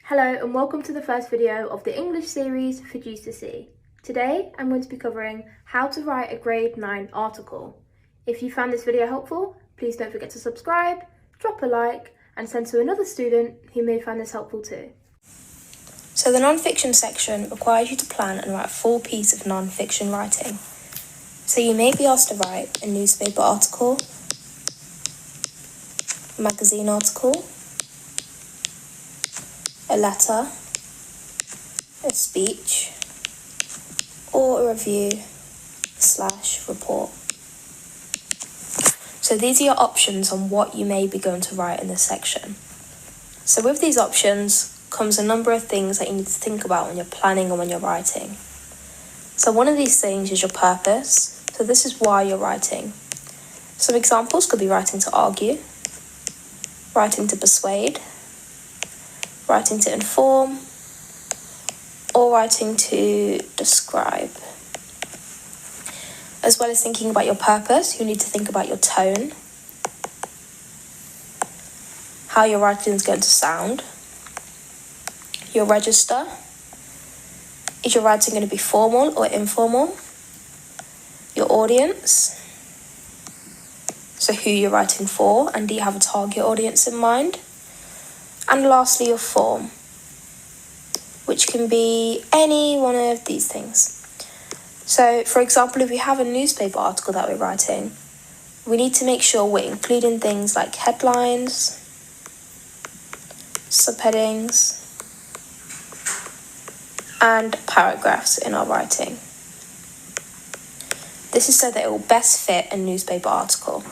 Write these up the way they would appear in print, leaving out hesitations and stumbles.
Hello and welcome to the first video of the English series for GCSE. Today I'm going to be covering how to write a grade 9 article. If you found this video helpful, please don't forget to subscribe, drop a like and send to another student who may find this helpful too. So the non-fiction section requires you to plan and write a full piece of non-fiction writing. So you may be asked to write a newspaper article, a magazine article, a letter, a speech, or a review/report. So these are your options on what you may be going to write in this section. So with these options comes a number of things that you need to think about when you're planning and when you're writing. So one of these things is your purpose. So this is why you're writing. Some examples could be writing to argue, writing to persuade, writing to inform, or writing to describe. As well as thinking about your purpose, you need to think about your tone, how your writing is going to sound, your register. Is your writing going to be formal or informal? Your audience, so who you're writing for, and do you have a target audience in mind? And lastly, your form, which can be any one of these things. So, for example, if we have a newspaper article that we're writing, we need to make sure we're including things like headlines, subheadings, and paragraphs in our writing. This is so that it will best fit a newspaper article.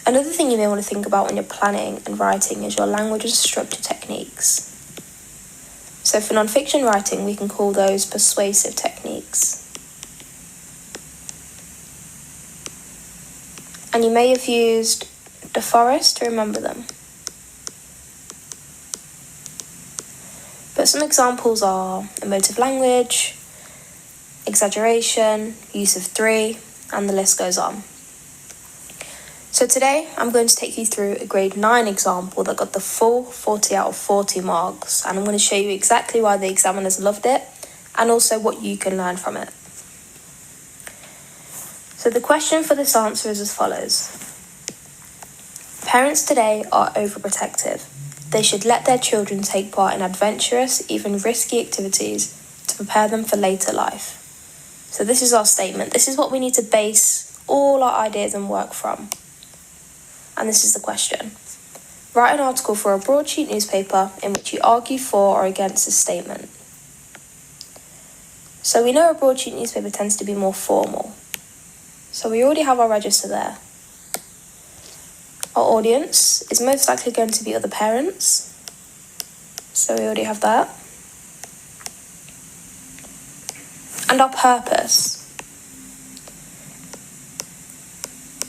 Another thing you may want to think about when you're planning and writing is your language and structure techniques. So for non-fiction writing, we can call those persuasive techniques. And you may have used De Forest to remember them. But some examples are emotive language, exaggeration, use of three, and the list goes on. So today I'm going to take you through a grade 9 example that got the full 40 out of 40 marks, and I'm going to show you exactly why the examiners loved it and also what you can learn from it. So the question for this answer is as follows. Parents today are overprotective. They should let their children take part in adventurous, even risky activities to prepare them for later life. So this is our statement. This is what we need to base all our ideas and work from. And this is the question. Write an article for a broadsheet newspaper in which you argue for or against a statement. So we know a broadsheet newspaper tends to be more formal. So we already have our register there. Our audience is most likely going to be other parents. So we already have that. And our purpose.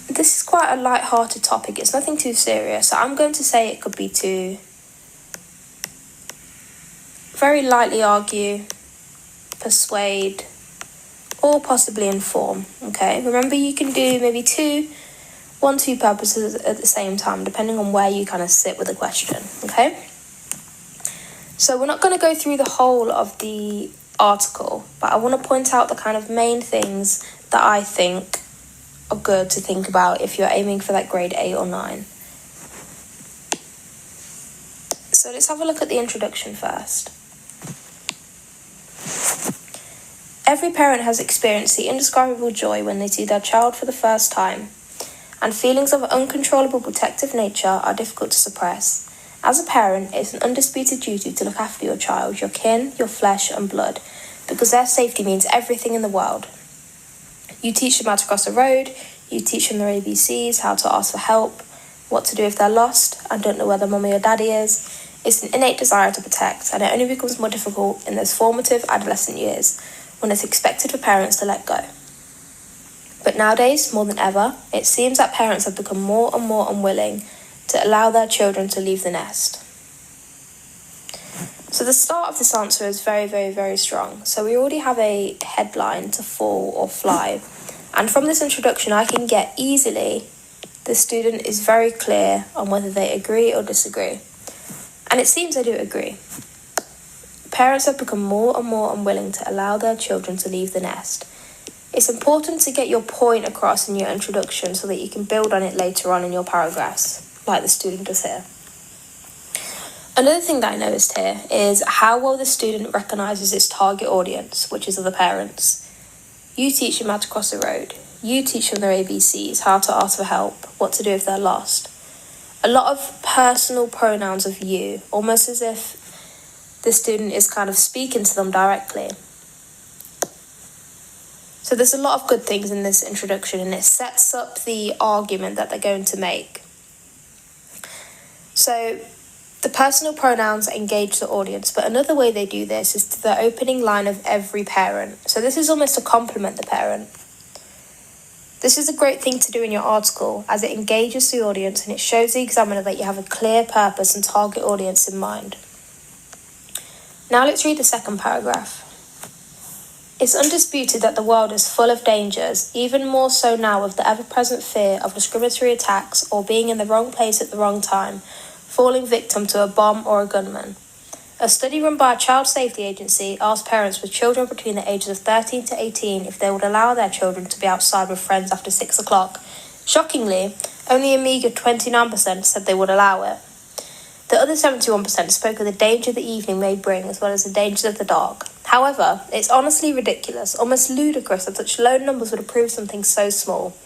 This is quite a light-hearted topic. It's nothing too serious. So I'm going to say it could be to very lightly argue, persuade, or possibly inform. Okay, remember you can do maybe two purposes at the same time, depending on where you kind of sit with the question. Okay, so we're not going to go through the whole of the article, but I want to point out the kind of main things that I think are good to think about if you're aiming for that grade 8 or 9. So let's have a look at the introduction first. Every parent has experienced the indescribable joy when they see their child for the first time, and feelings of uncontrollable protective nature are difficult to suppress. As a parent, it's an undisputed duty to look after your child, your kin, your flesh and blood, because their safety means everything in the world. You teach them how to cross a road, you teach them their ABCs, how to ask for help, what to do if they're lost and don't know where their mummy or daddy is. It's an innate desire to protect, and it only becomes more difficult in those formative adolescent years when it's expected for parents to let go. But nowadays, more than ever, it seems that parents have become more and more unwilling to allow their children to leave the nest. So the start of this answer is very, very, very strong. So we already have a headline to fall or fly. And from this introduction, I can get easily the student is very clear on whether they agree or disagree. And it seems I do agree. Parents have become more and more unwilling to allow their children to leave the nest. It's important to get your point across in your introduction so that you can build on it later on in your paragraphs, like the student does here. Another thing that I noticed here is how well the student recognises its target audience, which is other parents. You teach them how to cross a road. You teach them their ABCs, how to ask for help, what to do if they're lost. A lot of personal pronouns of you, almost as if the student is kind of speaking to them directly. So there's a lot of good things in this introduction, and it sets up the argument that they're going to make. So the personal pronouns engage the audience, but another way they do this is to the opening line of every parent. So this is almost to compliment the parent. This is a great thing to do in your article as it engages the audience and it shows the examiner that you have a clear purpose and target audience in mind. Now let's read the second paragraph. It's undisputed that the world is full of dangers, even more so now with the ever-present fear of discriminatory attacks or being in the wrong place at the wrong time, falling victim to a bomb or a gunman. A study run by a child safety agency asked parents with children between the ages of 13 to 18 if they would allow their children to be outside with friends after 6 o'clock. Shockingly, only a meagre 29% said they would allow it. The other 71% spoke of the danger the evening may bring as well as the dangers of the dark. However, it's honestly ridiculous, almost ludicrous that such low numbers would approve something so small.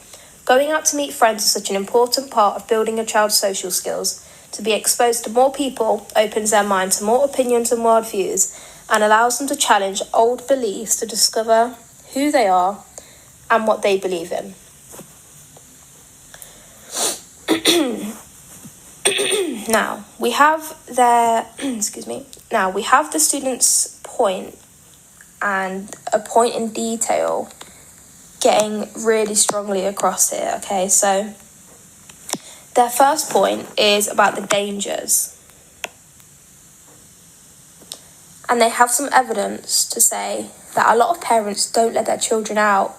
Going out to meet friends is such an important part of building a child's social skills. To be exposed to more people opens their mind to more opinions and worldviews and allows them to challenge old beliefs to discover who they are and what they believe in. Now, we have the student's point and a point in detail getting really strongly across here, okay? So their first point is about the dangers. And they have some evidence to say that a lot of parents don't let their children out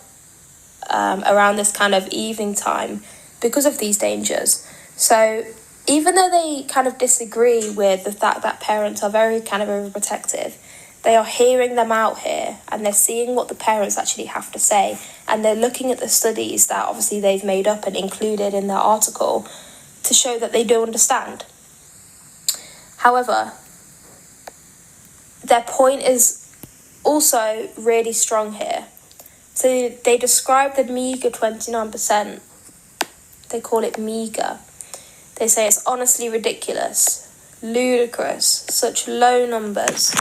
around this kind of evening time because of these dangers. So even though they kind of disagree with the fact that parents are very kind of overprotective, they are hearing them out here and they're seeing what the parents actually have to say. And they're looking at the studies that obviously they've made up and included in their article to show that they do understand. However, their point is also really strong here. So they describe the meagre 29%. They call it meagre. They say it's honestly ridiculous, ludicrous, such low numbers.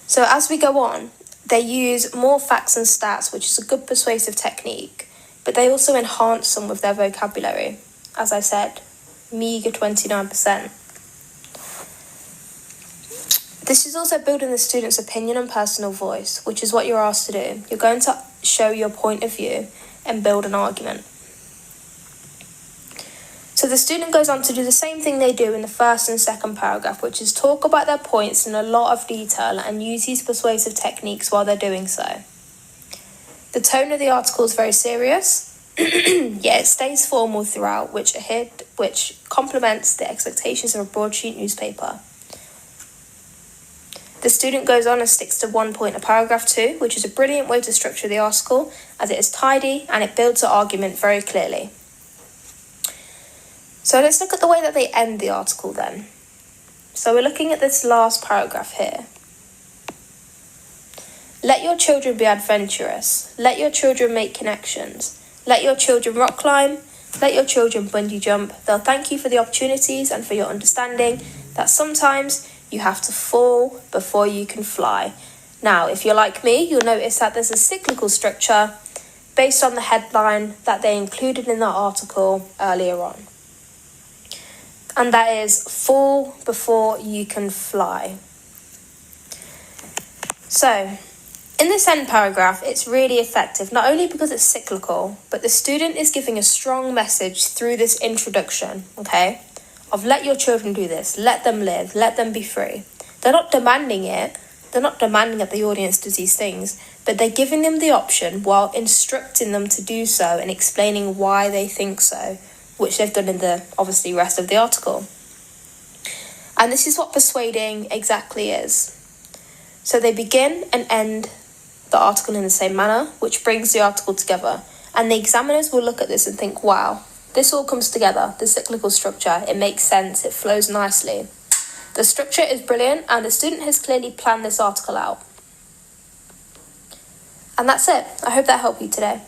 So as we go on, they use more facts and stats, which is a good persuasive technique, but they also enhance them with their vocabulary. As I said, meagre 29%. This is also building the student's opinion and personal voice, which is what you're asked to do. You're going to show your point of view and build an argument. So the student goes on to do the same thing they do in the first and second paragraph, which is talk about their points in a lot of detail and use these persuasive techniques while they're doing so. The tone of the article is very serious, yet it stays formal throughout, which complements the expectations of a broadsheet newspaper. The student goes on and sticks to one point of paragraph 2, which is a brilliant way to structure the article, as it is tidy and it builds the argument very clearly. So let's look at the way that they end the article then. So we're looking at this last paragraph here. Let your children be adventurous. Let your children make connections. Let your children rock climb. Let your children bungee jump. They'll thank you for the opportunities and for your understanding that sometimes you have to fall before you can fly. Now, if you're like me, you'll notice that there's a cyclical structure based on the headline that they included in that article earlier on. And that is fall before you can fly. So, in this end paragraph, it's really effective, not only because it's cyclical, but the student is giving a strong message through this introduction, okay? Of let your children do this, let them live, let them be free. They're not demanding it. They're not demanding that the audience does these things, but they're giving them the option while instructing them to do so and explaining why they think so, which they've done in the, obviously, rest of the article. And this is what persuading exactly is. So they begin and end the article in the same manner, which brings the article together. And the examiners will look at this and think, wow, this all comes together, the cyclical structure, it makes sense, it flows nicely. The structure is brilliant and the student has clearly planned this article out. And that's it. I hope that helped you today.